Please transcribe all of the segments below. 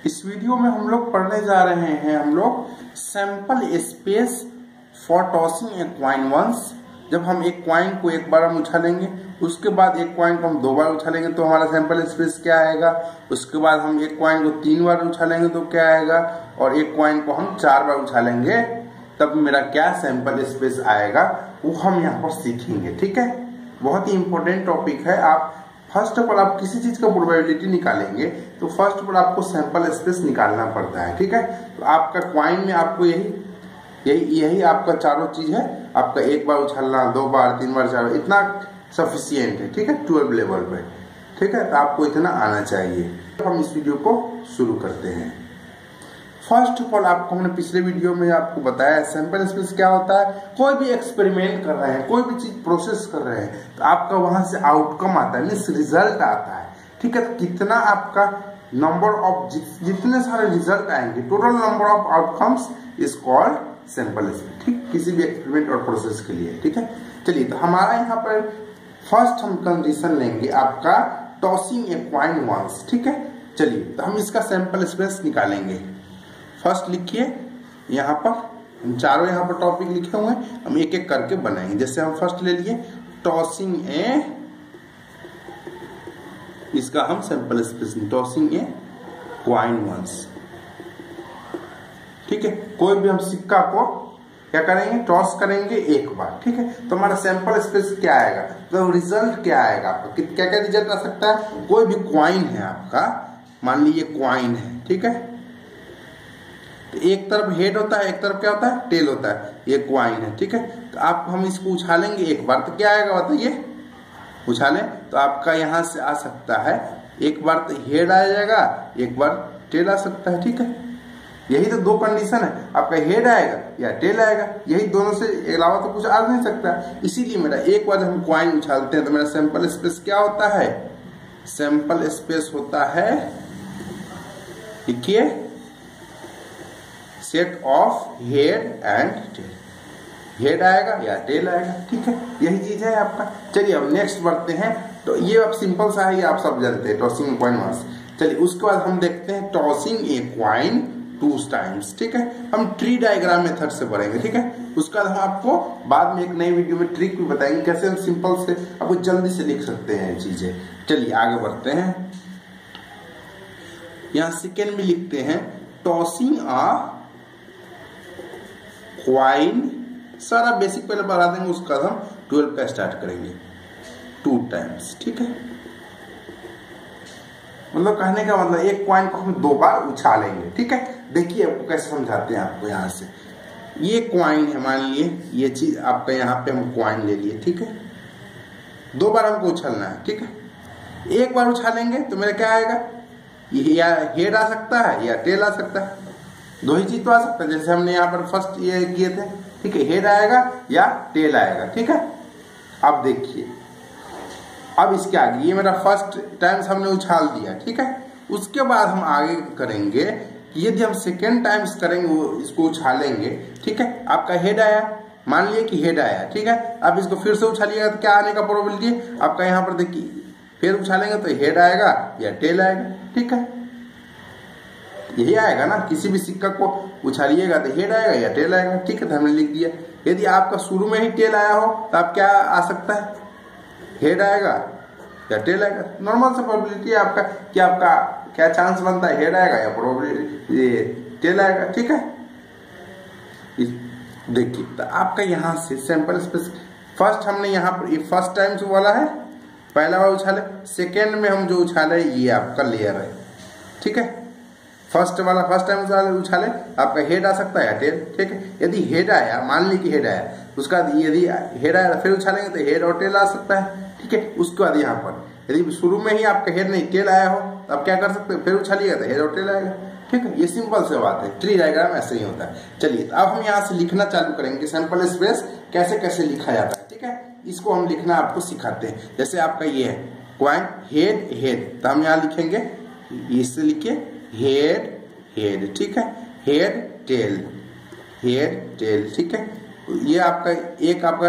इस वीडियो में हम लोग पढ़ने जा रहे हैं sample space for tossing a coin once. जब हम एक कॉइन को एक बार हम उछालेंगे, उसके बाद एक कॉइन को हम 2 बार उछालेंगे तो हमारा सैंपल स्पेस क्या आएगा। उसके बाद हम एक कॉइन को 3 बार उछालेंगे तो क्या आएगा, और एक कॉइन को हम 4 बार उछालेंगे तब मेरा क्या सैंपल स्पेस आएगा, वो हम यहाँ पर सीखेंगे। ठीक है, बहुत ही इंपॉर्टेंट टॉपिक है। आप फर्स्ट ऑफ ऑल आप किसी चीज का प्रोबेबिलिटी निकालेंगे तो फर्स्ट ऑफ ऑल आपको सैंपल स्पेस निकालना पड़ता है। ठीक है, तो आपका कॉइन में आपको यही आपका चारों चीज है। आपका एक बार उछालना, 2 बार, 3 बार, 4 बार, इतना सफिशियंट है। ठीक है, 12 लेवल पे। ठीक है, तो आपको इतना आना चाहिए। हम इस वीडियो को शुरू करते हैं। फर्स्ट ऑफ ऑल आपको हमने पिछले वीडियो में आपको बताया सैंपल स्पेस क्या होता है। कोई भी एक्सपेरिमेंट कर रहे हैं, कोई भी चीज प्रोसेस कर रहे हैं तो आपका वहां से आउटकम आता है, मीन्स रिजल्ट आता है। ठीक है, तो कितना आपका नंबर ऑफ जितने सारे रिजल्ट आएंगे, total number of outcomes is called sample space. ठीक, किसी भी एक्सपेरिमेंट और प्रोसेस के लिए। ठीक है, चलिए तो हमारा यहाँ पर फर्स्ट हम कंडीशन लेंगे आपका टॉसिंग ए कॉइन वंस। ठीक है, चलिए तो हम इसका सैंपल स्पेस निकालेंगे। फर्स्ट लिखिए, यहाँ पर हम चारों यहाँ पर टॉपिक लिखे हुए हैं, हम एक एक करके बनाएंगे। जैसे हम फर्स्ट ले लिए टॉसिंग ए, इसका हम sample space tossing a coin once. ठीक है, कोई भी हम सिक्का को क्या करेंगे, टॉस करेंगे एक बार। ठीक है, तो हमारा सैंपल स्पेस क्या आएगा, तो रिजल्ट क्या आएगा आपका, क्या क्या रिजल्ट आ सकता है। कोई भी कॉइन है आपका, मान लीजिए कॉइन है। ठीक है, तो एक तरफ हेड होता है, एक तरफ क्या होता है, टेल होता है। ये कॉइन है। ठीक है, तो आप हम इसको उछालेंगे एक बार तो क्या आएगा बताइए, उछालें तो आपका यहां से आ सकता है, एक बार तो हेड आ जाएगा, एक बार टेल आ सकता है। ठीक है, यही तो 2 कंडीशन है, आपका हेड आएगा या टेल आएगा, यही दोनों से अलावा तो कुछ आ नहीं सकता। इसीलिए मेरा एक बार जब हम कॉइन उछालते हैं तो मेरा सैंपल स्पेस क्या होता है, सैंपल स्पेस होता है, देखिए, set of head and tail. Head आएगा या टेल आएगा। ठीक है, यही चीज है आपका। चलिए अब नेक्स्ट बढ़ते हैं। तो ये अब सिंपल सा है, ये आप सब जानते हैं, टॉसिंग कॉइन वंस। चलिए उसके बाद हम देखते हैं टॉसिंग ए कॉइन 2 टाइम्स। ठीक है, हम ट्री डायग्राम मेथड से बढ़ेंगे। ठीक है, उसका हम आपको बाद में एक नई वीडियो में ट्रिक भी बताएंगे कैसे हम सिंपल से आपको जल्दी से लिख सकते हैं चीजें। चलिए आगे बढ़ते हैं। यहां सेकेंड में लिखते हैं टॉसिंग आ कॉइन। सारा बेसिक पहले बढ़ा देंगे, उसका हम 12 का स्टार्ट करेंगे 2 टाइम्स। ठीक है, मतलब कहने का मतलब एक कॉइन को हम 2 बार उछालेंगे। ठीक है, देखिए आपको कैसे समझाते हैं। आपको यहाँ से ये कॉइन है, मान लिए ये चीज आपका, यहाँ पे हम कॉइन ले लिए। ठीक है, 2 बार हमको उछालना है। ठीक है, एक बार उछालेंगे तो मेरा क्या आएगा, या हेड आ सकता है या टेल आ सकता है, 2 ही चीज तो आ सकता है। जैसे हमने यहाँ पर फर्स्ट ये किए थे। ठीक है, हेड आएगा या टेल आएगा। ठीक है, अब देखिए, अब इसके आगे ये मेरा फर्स्ट टाइम्स हमने उछाल दिया। ठीक है, उसके बाद हम आगे करेंगे कि यदि हम सेकेंड टाइम्स करेंगे, वो इसको उछालेंगे। ठीक है, आपका हेड आया, मान लिया कि हेड आया। ठीक है, अब इसको फिर से उछालिएगा तो क्या आने का प्रोबेबिलिटी आपका यहाँ पर देखिए, फिर उछालेंगे तो हेड आएगा या टेल आएगा। ठीक है, यही आएगा ना, किसी भी सिक्का को उछालिएगा तो हेड आएगा या टेल आएगा। ठीक है, तो हमने लिख दिया। यदि आपका शुरू में ही टेल आया हो तो आप क्या आ सकता है, हेड आएगा या टेल आएगा। नॉर्मल सा प्रोबेबिलिटी है आपका कि आपका क्या चांस बनता है, हेड आएगा या प्रोबेबिलिटी टेल आएगा। ठीक है, देखिए तो आपका यहाँ से सैंपल स्पेस फर्स्ट हमने यहाँ पर ये फर्स्ट टाइम जो वाला है, पहला बार उछाले, सेकेंड में हम जो उछाले ये आपका लेयर है। ठीक है, फर्स्ट वाला फर्स्ट टाइम उछाले आपका हेड आ सकता है या टेल। ठीक है, यदि हेड आया, मान ली कि हेड आया, उसका यदि हेड आया फिर उछालेंगे तो हेड और टेल आ सकता है। ठीक है, उसके बाद यहाँ पर यदि शुरू में ही आपका हेड नहीं टेल आया हो तो आप क्या कर सकते हो, फिर उछालिएगा तो हेड और टेल आएगा। ठीक है, ये सिंपल से बात है, ट्री डायग्राम ऐसे ही होता है। चलिए तो अब हम यहाँ से लिखना चालू करेंगे सैंपल स्पेस कैसे कैसे लिखा जाता है। ठीक है, इसको हम लिखना आपको सिखाते हैं। जैसे आपका ये है कॉइन हेड हेड, तो हम यहाँ लिखेंगे, इससे लिखिए हेड हेड। ठीक है, हेड टेल, हेड टेल। ठीक है, ये आपका एक आपका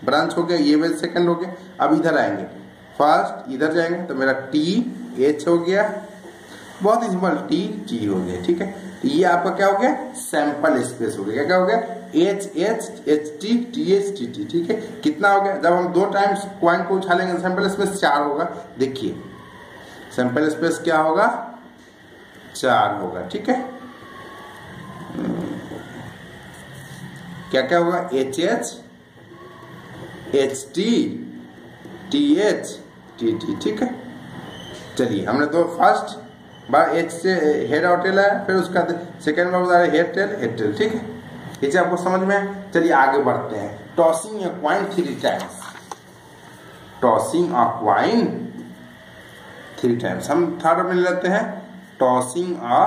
ब्रांच हो गया, ये भी सेकंड हो गया। अब इधर आएंगे, फर्स्ट इधर जाएंगे तो मेरा टी एच हो गया, बहुत ही सिंपल, टी टी हो गया, ठीक है। तो ये आपका क्या हो गया, सैंपल स्पेस हो गया। क्या हो गया, H H H T T H T T, ठीक है। कितना हो गया, जब हम 2 टाइम्स क्वाइन को उछालेंगे सैंपल स्पेस 4 होगा। देखिए सैंपल स्पेस क्या होगा, 4 होगा, ठीक है। क्या क्या होगा, H H H T T H T T, ठीक है। चलिए हमने तो फर्स्ट बार एच से हेड और टेल आया, फिर उसका सेकेंड बार बता रहे हेड टेल, ठीक है। ये चीज आपको समझ में है। चलिए आगे बढ़ते हैं। टॉसिंग ए क्वाइन 3 टाइम्स, टॉसिंग अ क्वाइन 3 टाइम्स। हम थर्ड में लेते हैं, टॉसिंग अ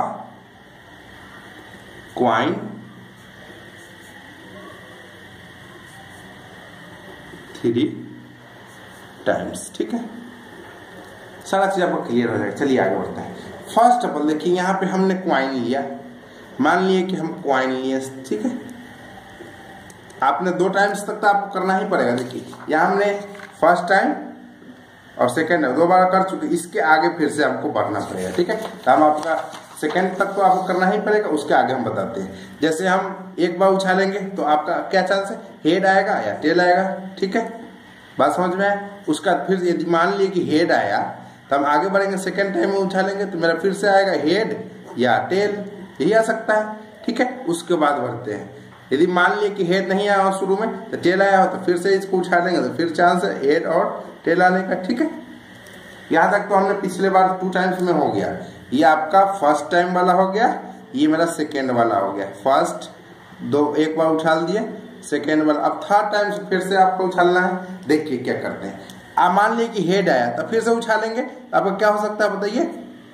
क्वाइन 3 टाइम्स, ठीक है। सारा चीज आपको क्लियर हो जाएगा। चलिए आगे बढ़ते हैं। फर्स्ट ऑफ ऑल देखिए, यहाँ पे हमने क्वाइन लिया, मान लिए कि हम क्वाइन लिए, ठीक है। आपने 2 टाइम्स तक तो आपको करना ही पड़ेगा। देखिए यहाँ हमने फर्स्ट टाइम और सेकेंड टाइम 2 बार कर चुके, इसके आगे फिर से आपको बढ़ना पड़ेगा, ठीक है। तो हम आपका सेकेंड तक तो आपको करना ही पड़ेगा, उसके आगे हम बताते हैं। जैसे हम एक बार उछालेंगे तो आपका क्या चांस है, हेड आएगा या टेल आएगा, ठीक है। बात समझ में आए। उसका फिर यदि मान लिए कि हेड आया तो हम आगे बढ़ेंगे, सेकेंड टाइम में उछालेंगे तो मेरा फिर से आएगा हेड या टेल, यही आ सकता है, ठीक है। उसके बाद बढ़ते हैं। यदि मान लिए कि हेड नहीं आया हो शुरू में तो टेल आया हो, तो फिर से इसको उछालेंगे तो फिर चांस है हेड और टेल आने का, ठीक है। यहाँ तक तो हमने पिछले बार 2 टाइम्स में हो गया। ये आपका फर्स्ट टाइम वाला हो गया, ये मेरा सेकेंड वाला हो गया। फर्स्ट एक बार उछाल दिए, सेकेंड वाला। अब थर्ड टाइम फिर से आपको उछालना है। देखिए क्या करते हैं, आप मान लिए कि हेड आया तो फिर से उछालेंगे, आपका क्या हो सकता है बताइए,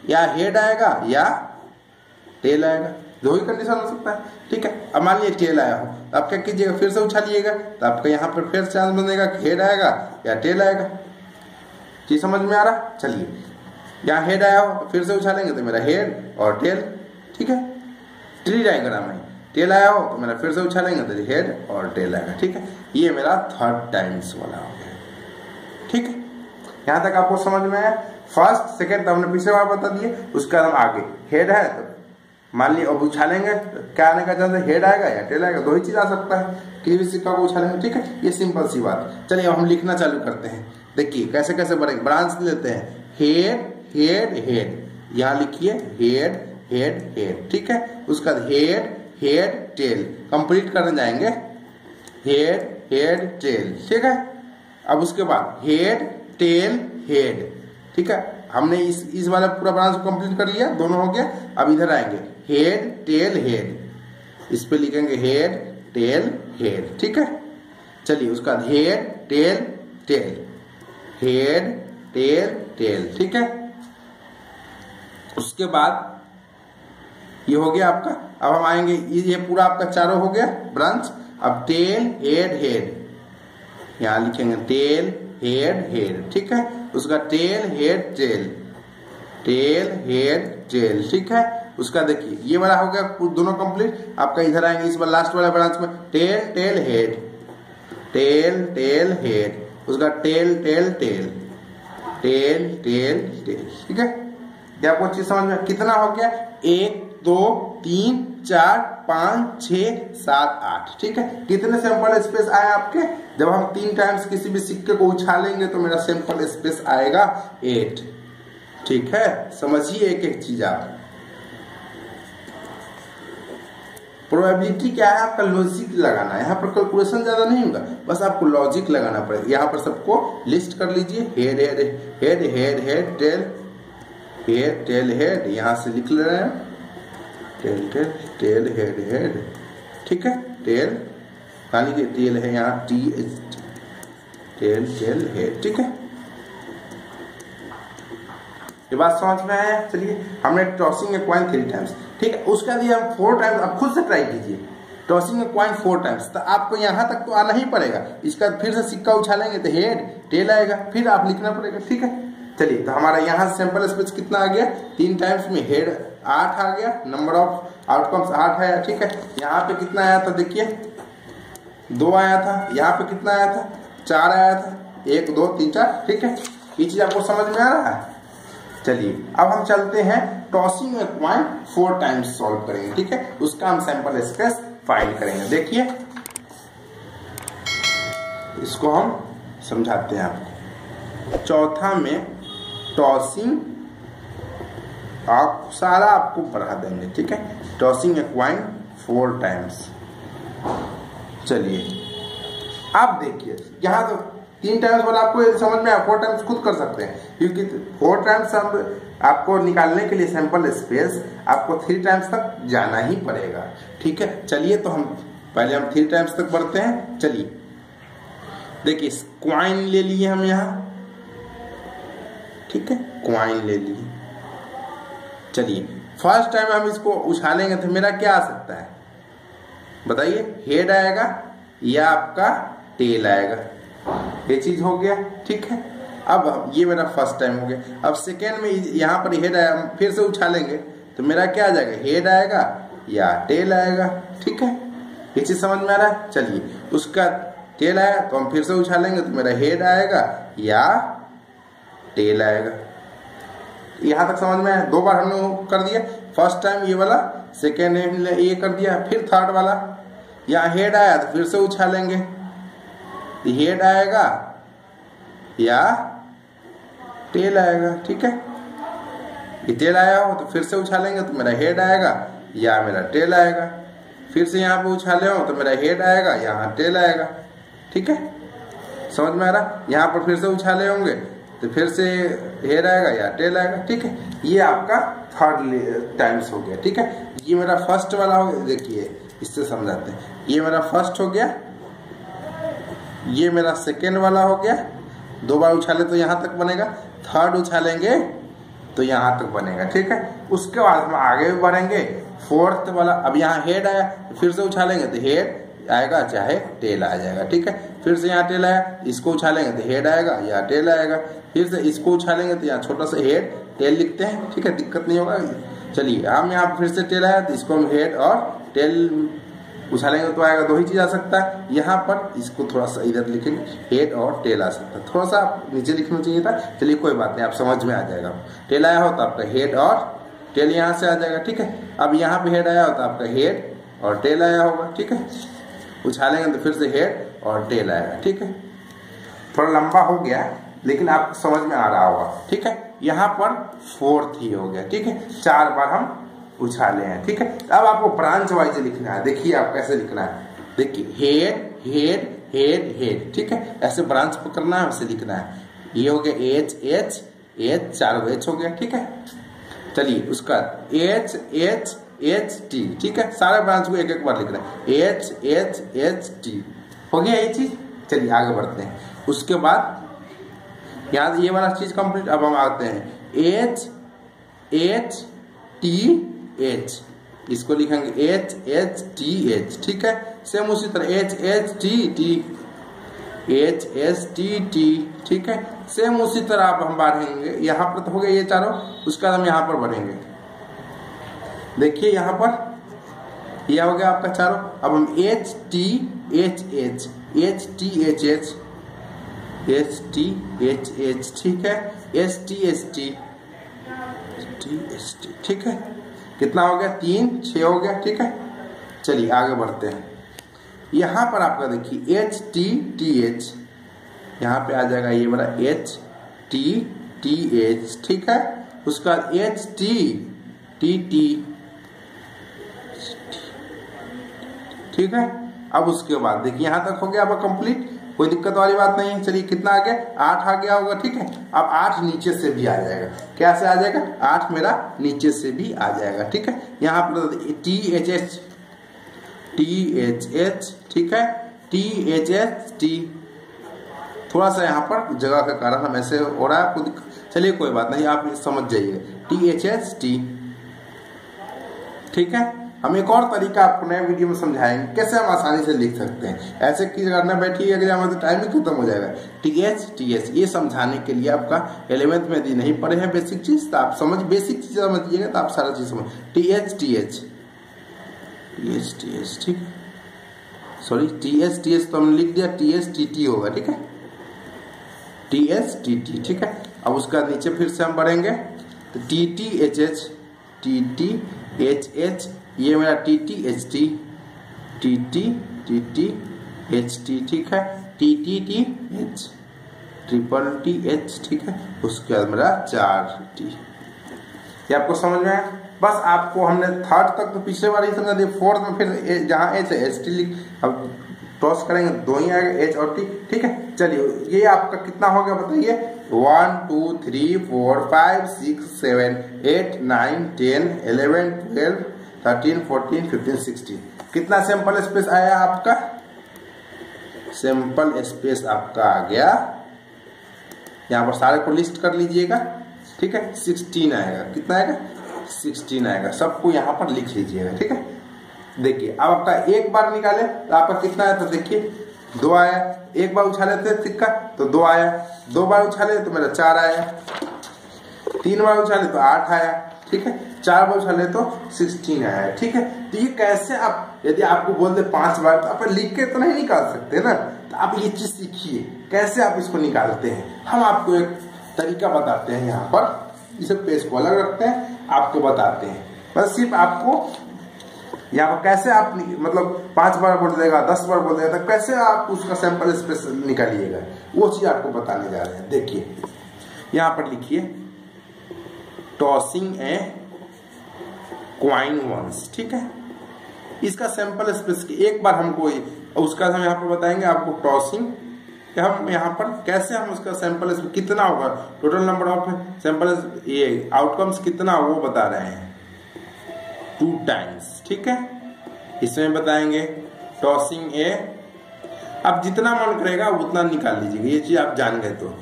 या हेड आएगा या टेल आएगा, 2 ही कंडीशन हो सकता है, ठीक है। अब मान लीजिए टेल आया हो तो आप क्या कीजिएगा, फिर से उछालिएगा, तो आपका यहाँ पर फिर चांस बनेगा कि हेड आएगा या टेल आएगा। चीज समझ में आ रहा। चलिए यहाँ हेड आया हो तो फिर से उछालेंगे तो मेरा हेड और टेल, ठीक है। ट्री डायग्राम है, टेल आया हो तो मेरा फिर से उछालेंगे तो हेड और टेल आएगा, ठीक है। ये मेरा थर्ड टाइम्स वाला हो गया, ठीक है। यहाँ तक आपको समझ में आया। फर्स्ट सेकेंड तो हमने पिछले बार बता दिए, उसका हम आगे हेड है तो मान लीजिए अब उछालेंगे तो क्या आने का चांस है, हेड आएगा या टेल आएगा, 2 ही चीज आ सकता है। किसी भी सिक्का को उछालेंगे, ठीक है। ये सिंपल सी बात। चलिए अब हम लिखना चालू करते हैं। देखिए कैसे कैसे बढ़ेंगे, ब्रांच लेते हैं, हेड हेड हेड, यहाँ लिखिए हेड हेड हेड, ठीक है। उसका हेड हेड टेल कंप्लीट करने जाएंगे, हेड हेड टेल, ठीक है। अब उसके बाद हेड टेल हेड, ठीक है। हमने इस वाला पूरा ब्रांच को कंप्लीट कर लिया, दोनों हो गया। अब इधर आएंगे हेड टेल हेड, इस पे लिखेंगे हेड टेल हेड, ठीक है। चलिए उसका head tail tail, head tail tail, ठीक है। उसके बाद ये हो गया आपका। अब हम आएंगे, ये पूरा आपका चारों हो गया ब्रांच। अब टेल हेड हेड, यहाँ लिखेंगे टेल हेड हेड, ठीक है। उसका tell head tail, tail head tell, ठीक है। उसका देखिए ये वाला हो गया दोनों कंप्लीट। आपका इधर आएंगे इस बार लास्ट वाला ब्रांच में, tail tail head, tail tail head, उसका tail tail tail, tail tail tail, ठीक है। ये आपको चीज समझ में कितना हो गया, 1 2 3 4 5 6 7 8, ठीक है। कितने सैंपल स्पेस आए आपके, जब हम 3 टाइम्स किसी भी सिक्के को उछालेंगे तो मेरा सैंपल स्पेस आएगा 8, ठीक है। समझिए एक एक चीज आप। प्रोबेबिलिटी क्या है, आपका लॉजिक लगाना है। यहाँ पर कैलकुलेशन ज्यादा नहीं होगा, बस आपको लॉजिक लगाना पड़ेगा। यहाँ पर सबको लिस्ट कर लीजिए, head head head head head tail, head tail head, यहाँ से लिख ले रहे हैं tail tail tail head head, ठीक है। टेल मान लीजिए टेल है यहाँ टी टेल टेल हेड, ठीक है। ये बात समझ में आया। चलिए हमने टॉसिंग ए कॉइन 3 टाइम्स, ठीक है। उसका दिया हम 4 टाइम्स। आप खुद से ट्राई कीजिए, टॉसिंग ए कॉइन 4 टाइम्स, तो आपको यहाँ तक तो आना ही पड़ेगा। इसका फिर से सिक्का उछालेंगे तो हेड टेल आएगा, फिर आप लिखना पड़ेगा, ठीक है। चलिए तो हमारा यहाँ सैंपल स्पेस कितना आ गया, 3 टाइम्स में हेड 8 आ गया, नंबर ऑफ आउटकम्स 8 आया, ठीक है। यहाँ पे कितना आया था, देखिए 2 आया था। यहाँ पे कितना आया था, 4 आया था, 1 2 3 4, ठीक है। ये चीज आपको समझ में आ रहा है। चलिए अब हम चलते हैं tossing a coin 4 times solve करेंगे, ठीक है। उसका हम सैंपल स्पेस फाइंड करेंगे। देखिए इसको हम समझाते हैं आपको। चौथा में टॉसिंग आप सारा आपको पढ़ा देंगे, ठीक है। Tossing a coin 4 times. चलिए आप देखिए यहाँ तो 3 टाइम्स वाला आपको समझ में आया, 4 टाइम्स खुद कर सकते हैं, क्योंकि 4 टाइम्स हम आपको निकालने के लिए सैंपल स्पेस आपको 3 टाइम्स तक जाना ही पड़ेगा, ठीक है। चलिए तो हम पहले 3 टाइम्स तक बढ़ते हैं। चलिए देखिए क्वाइन ले लिए हम यहाँ, ठीक है, क्वाइन ले लिए। चलिए फर्स्ट टाइम हम इसको उछालेंगे तो मेरा क्या आ सकता है बताइए, हेड आएगा या आपका टेल आएगा, ये चीज हो गया, ठीक है। अब ये मेरा फर्स्ट टाइम हो गया। अब सेकेंड में यहाँ पर हेड आया, हम फिर से उछालेंगे तो मेरा क्या आ जाएगा, हेड आएगा या टेल आएगा, ठीक है। ये चीज समझ में आ रहा है। चलिए उसका टेल आया तो हम फिर से उछालेंगे तो मेरा हेड आएगा या टेल आएगा। यहाँ तक समझ में आया। 2 बार हमने कर दिया, फर्स्ट टाइम ये वाला, सेकेंड ये कर दिया, फिर थर्ड वाला यहाँ हेड आया तो फिर से उछालेंगे, हेड आएगा या टेल आएगा, ठीक है। ये टेल आया हो तो फिर से उछालेंगे तो मेरा हेड आएगा या मेरा टेल आएगा, फिर से यहाँ पे उछाले हो तो मेरा हेड आएगा, यहाँ टेल आएगा, ठीक है। समझ में आ रहा। यहाँ पर फिर से उछाले होंगे तो फिर से हेड आएगा या टेल आएगा, ठीक है। ये आपका थर्ड टाइम्स हो गया, ठीक है। ये मेरा फर्स्ट वाला हो गया। देखिए इससे समझाते हैं, ये मेरा फर्स्ट हो गया, ये मेरा सेकेंड वाला हो गया। 2 बार उछाले तो यहाँ तक बनेगा, थर्ड उछालेंगे तो यहाँ तक बनेगा, ठीक है। उसके बाद हम आगे भी बढ़ेंगे, फोर्थ वाला। अब यहाँ हेड आया फिर से उछालेंगे तो हेड आएगा चाहे टेल आ जाएगा, ठीक है। फिर से यहाँ टेल आया, इसको उछालेंगे तो हेड आएगा या टेल आएगा, फिर से इसको उछालेंगे तो यहाँ छोटा सा हेड टेल लिखते हैं, ठीक है, दिक्कत नहीं होगा। चलिए हम यहाँ फिर से टेल आया तो इसको हम हेड और टेल उछालेंगे तो आएगा, 2 ही चीज आ सकता है। यहाँ पर इसको थोड़ा सा इधर लिखेंगे, हेड और टेल आ सकता है, थोड़ा सा नीचे लिखना चाहिए था। चलिए कोई बात नहीं, आप समझ में आ जाएगा। टेल आया हो तो आपका हेड और टेल यहाँ से आ जाएगा, ठीक है। अब यहाँ पे हेड आया हो तो आपका हेड और टेल आया होगा, ठीक है। उछालेंगे तो फिर से हेड और टेल आएगा, ठीक है। थोड़ा लंबा हो गया लेकिन आपको समझ में आ रहा होगा, ठीक है। यहाँ पर फोर्थ ही हो गया, ठीक है। 4 बार हम उछाले हैं, ठीक है। अब आपको ब्रांच वाइज लिखना है। देखिए आप कैसे लिखना है, देखिए हेड हेड हेड हेड, ठीक है। ऐसे ब्रांच पकड़ना है, वैसे लिखना है। ये हो गया एच एच एच, 4 एच हो गया, ठीक है। चलिए उसका एच एच एच टी, ठीक है। सारे ब्रांच को एक एक बार लिखना है, एच एच एच टी हो गया ये चीज। चलिए आगे बढ़ते हैं। उसके बाद यहाँ ये वाला चीज कंप्लीट। अब हम आते हैं एच एच टी एच, इसको लिखेंगे एच एच टी एच, ठीक है। सेम उसी तरह H H T T, H H T T, ठीक है। सेम उसी तरह आप हम बढ़ेंगे। यहाँ पर तो हो गया ये चारों, उसके बाद हम यहाँ पर बढ़ेंगे। देखिए यहाँ पर यह हो गया आपका चारों। अब हम H T H H, H T H H, H T H H, ठीक है। H T H T T H T, ठीक है। कितना हो गया, 3 6 हो गया, ठीक है। चलिए आगे बढ़ते हैं। यहाँ पर आपका देखिए एच टी टी एच, यहाँ पे आ जाएगा ये वाला एच टी टी एच, ठीक है। उसका एच टी टी टी, ठीक है। अब उसके बाद देखिए यहाँ तक हो गया आपका कंप्लीट, कोई दिक्कत वाली बात नहीं है। चलिए कितना आ गया, 8 आ गया होगा, ठीक है। अब 8 नीचे से भी आ जाएगा। क्या से आ जाएगा, 8 मेरा नीचे से भी आ जाएगा, ठीक है। यहाँ पर T H H T H H, ठीक है। टी एच एच टी, थोड़ा सा यहाँ पर जगह के कारण हम ऐसे हो रहा है, आपको दिक्कत। चलिए कोई बात नहीं, आप समझ जाइए, टी एच एच टी, ठीक है। हम एक और तरीका आपको नए वीडियो में समझाएंगे कैसे हम आसानी से लिख सकते हैं। ऐसे की करना बैठी एग्जाम में तो टाइम ही खत्म हो जाएगा। टी एच ये समझाने के लिए आपका 11th में यदि नहीं पढ़े हैं बेसिक चीज तो आप समझ, बेसिक चीज समझिएगा तो आप सारा चीज समझ। टी एच ठीक है। सॉरी टी एच तो हमने लिख दिया, टी एच टी टी होगा, ठीक है। टी एच टी टी, ठीक है। अब उसका नीचे फिर से हम बढ़ेंगे तो T T H H, T T H H, ये मेरा T T H T, T T T T H T, ठीक है, T T T H, triple T H, ठीक है, उसके बाद मेरा 4 टी। ये आपको समझ में आया? बस आपको हमने थर्ड तक तो पिछले बार ही समझा दिया, फोर्थ में फिर जहाँ एच है एच टी लिख, अब टॉस करेंगे दो ही आएगा एच और टी, ठीक है। चलिए ये आपका कितना हो गया बताइए, 1 2 3 4 5 6 7 8 9 10 11 12 13 14 15 16। कितना सैंपल स्पेस आया आपका? सैंपल स्पेस आपका आ गया, यहाँ पर सारे को लिस्ट कर लीजिएगा, ठीक है, 16 आएगा। कितना आएगा? 16 आएगा। सबको यहाँ पर लिख लीजिएगा, ठीक है। देखिए अब आपका एक बार निकाले तो आपका कितना है, तो देखिए 2 आया। एक बार उछाले थे सिक्का तो 2 आया, 2 बार उछाले तो मेरा 4 आया, 3 बार उछाले तो 8 आया, ठीक है, 4 बार उछाले तो 16 आया, ठीक है। तो ये कैसे आप, यदि आपको बोल दे 5 बार तो आप लिख के तो नहीं निकाल सकते ना, तो आप ये चीज सीखिए कैसे आप इसको निकालते हैं। हम आपको एक तरीका बताते हैं, यहाँ पर इसे पेज को अलग रखते हैं, आपको बताते हैं, बस सिर्फ आपको यहाँ पर कैसे आप मतलब 5 बार बोल देगा, 10 बार बोल देगा, तो कैसे आप उसका सैंपल स्पेस निकालिएगा, वो चीज आपको बताने जा रहे हैं। देखिए यहाँ पर लिखिए टॉसिंग ए क्वाइन वंस, ठीक है। इसका सैंपल स्पेस एक बार हमको उसका हम यहाँ पर बताएंगे आपको टॉसिंग, हम यहाँ पर कैसे हम उसका सैंपल कितना होगा, टोटल नंबर ऑफ सैंपल ये आउटकम्स कितना वो बता रहे हैं 2 टाइम्स, ठीक है। इसमें बताएंगे टॉसिंग ए, अब जितना मन करेगा उतना निकाल लीजिएगा, ये चीज आप जान गए तो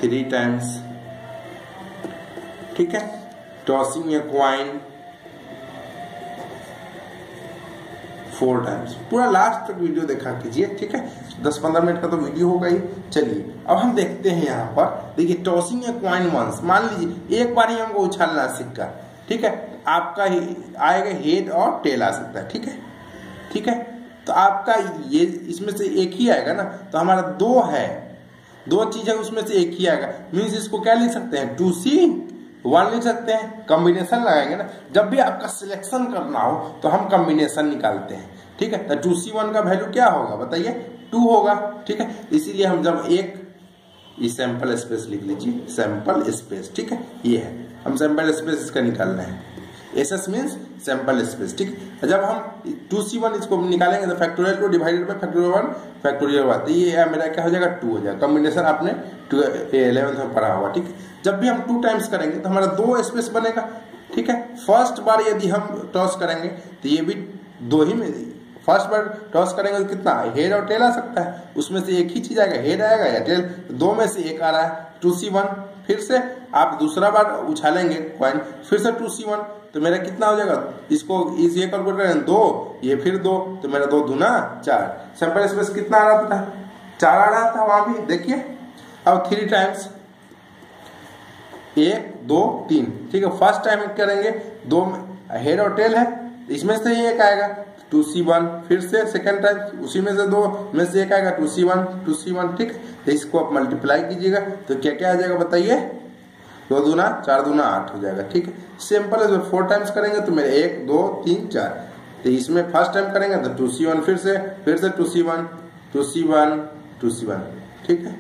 3 टाइम्स, ठीक है। टॉसिंग ए क्वाइन 4 टाइम्स। पूरा लास्ट तक वीडियो देखा कीजिए, ठीक है, 10-15 मिनट का तो वीडियो होगा ही। चलिए अब हम देखते हैं यहाँ पर, देखिए टॉसिंग ए क्वाइन वंस, मान लीजिए एक बार ही हमको उछालना सिक्का, ठीक है, आपका ही आएगा हेड और टेल आ सकता है, ठीक है, ठीक है। तो आपका ये इसमें से एक ही आएगा ना, तो हमारा 2 है, 2 चीज है, उसमें से एक ही आएगा, मीन्स इसको क्या लिख सकते हैं 2C1 लिख सकते हैं, कॉम्बिनेशन लगाएंगे ना। जब भी आपका सिलेक्शन करना हो तो हम कॉम्बिनेशन निकालते हैं, ठीक है। तो 2C1 का वैल्यू क्या होगा बताइए, 2 होगा, ठीक है। इसीलिए हम जब एक सैंपल स्पेस लिख लीजिए, सैंपल स्पेस, ठीक है, ये है, हम सैंपल स्पेस इसका निकाल रहे हैं, SS मीन्स सैंपल स्पेस, ठीक है। जब हम 2C1 इसको निकालेंगे तो factorial 2 divided by factorial 1 factorial 1, तो ये मेरा क्या हो जाएगा 2 हो जाएगा। कॉम्बिनेशन आपने 11th में पढ़ा होगा, ठीक है। जब भी हम 2 टाइम्स करेंगे तो हमारा 2 स्पेस बनेगा, ठीक है। फर्स्ट बार यदि हम टॉस करेंगे तो ये भी 2 ही में, फर्स्ट बार टॉस करेंगे तो कितना हेड और टेल आ सकता है, उसमें से एक ही चीज आएगा, हेड आएगा या टेल, 2 में से एक आ रहा है 2C1। फिर से आप दूसरा बार उछालेंगे कॉइन, फिर से 2C1, तो मेरा कितना हो जाएगा, इसको ये कैलकुलेट करें 2, ये फिर 2, तो मेरा 2 दूना 4। सैंपल स्पेस कितना आ रहा था, 4 आ रहा था वहां भी, देखिए। अब 3 टाइम्स, 1 2 3, ठीक है। फर्स्ट टाइम करेंगे 2 हेड और टेल है, इसमें से ही एक आएगा 2C1, फिर से सेकंड टाइम उसी में से 2 में से एक आएगा 2C1, ठीक है। तो इसको आप मल्टीप्लाई कीजिएगा तो क्या क्या आ जाएगा बताइए, 2 दूना 4 दूना 8 हो जाएगा, ठीक है। सिंपल है, 4 टाइम्स करेंगे तो मेरे 1 2 3 4, तो इसमें फर्स्ट टाइम करेंगे तो 2C1, फिर से 2C1, ठीक है।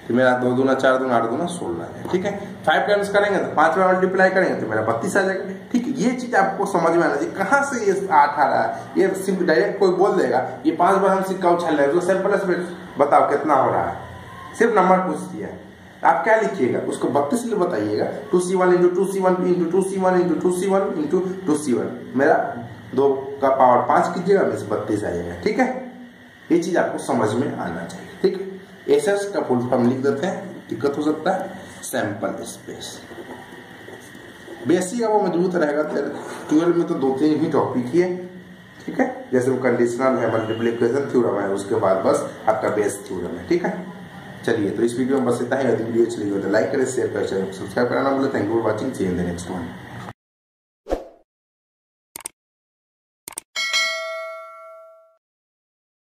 तो मेरा 2 दूना 4 दूना 8 दूना 16 है, ठीक है। 5 टाइम्स करेंगे तो 5 बार मल्टीप्लाई करेंगे तो मेरा 32 आ जाएगा, ठीक है। ये चीज आपको समझ में आना चाहिए, कहाँ से ये 8 आ रहा है, ये सिर्फ डायरेक्ट कोई बोल देगा ये 5 बार हम सिक्का उछाल रहे हैं, तो सैंपल स्पेस बताओ कितना हो रहा है, सिर्फ नंबर पूछ दिया। आप क्या लिखिएगा, उसको 32 लिए बताइएगा, 2C1 into 2C1 into 2C1 into 2C1 into 2C1, मेरा 2 का पावर 5 कीजिएगा, मेरे 32 आ जाएगा, ठीक है। ये चीज आपको समझ में आना चाहिए, ठीक है। SS का फुल फॉर्म लिख देते हैं, दिक्कत हो सकता है, सैंपल स्पेस। बेसिक अब वो मजबूत रहेगा, 12 में तो 2-3 ही टॉपिक ही है, ठीक है। जैसे वो कंडीशनल है, मल्टीप्लिकेशन थ्योरम है, उसके बाद बस आपका बेस थ्योरम है, ठीक है। चलिए तो इस वीडियो में बस इतना ही, यदि वीडियो अच्छी लगी हो तो लाइक करें, शेयर करें, सब्सक्राइब करना ना भूलें। Thank you for watching, see you in the next one.